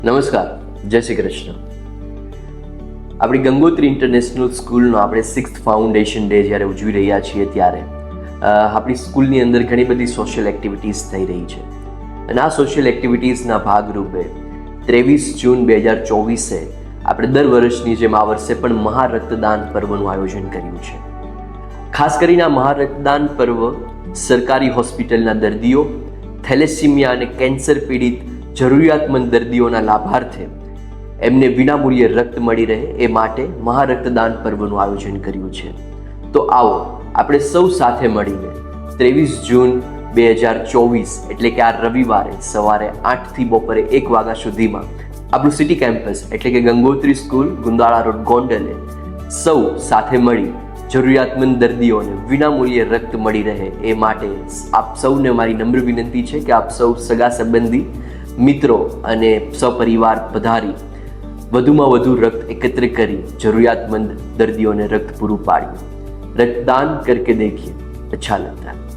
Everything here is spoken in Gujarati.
નમસ્કાર, જય શ્રી કૃષ્ણ. આપણી ગંગોત્રી ઇન્ટરનેશનલ સ્કૂલનો આપણે 6th ફાઉન્ડેશન ડે જ્યારે ઉજવી રહ્યા છીએ ત્યારે આપણી સ્કૂલની અંદર ઘણી બધી સોશિયલ એક્ટિવિટીઝ થઈ રહી છે અને આ સોશિયલ એક્ટિવિટીઝના ભાગરૂપે 23 જૂન 2024 આપણે દર વર્ષની જેમ આ વર્ષે પણ મહારક્તદાન પર્વનું આયોજન કર્યું છે. ખાસ કરીને આ મહારક્તદાન પર્વ સરકારી હોસ્પિટલના દર્દીઓ, થેલેસીમિયા અને કેન્સર પીડિત જરૂરિયાતમંદ દર્દીઓના લાભાર્થે એમને વિનામૂલ્યે રક્ત મળી રહે એ માટે મહારક્તદાન પર્વનું આયોજન કર્યું છે. તો આવો આપણે સૌ સાથે મળીને 23 જૂન 2024 એટલે કે આ રવિવારે સવારે 8 થી બપોરે 1 વાગ્યા સુધીમાં આપણું સિટી કેમ્પસ એટલે કે ગંગોત્રી સ્કૂલ, ગુંદાળા રોડ, ગોંડલે સૌ સાથે મળી જરૂરિયાતમંદ દર્દીઓને વિનામૂલ્યે રક્ત મળી રહે એ માટે આપ સૌને મારી નમ્ર વિનંતી છે કે આપ સૌ સગા સંબંધી, મિત્રો અને સપરિવાર પધારી વધુમાં વધુ રક્ત એકત્ર કરી જરૂરિયાતમંદ દર્દીઓને રક્ત પૂરું પાડ્યું. રક્તદાન કરકે દેખીએ, અચ્છા લગતા है.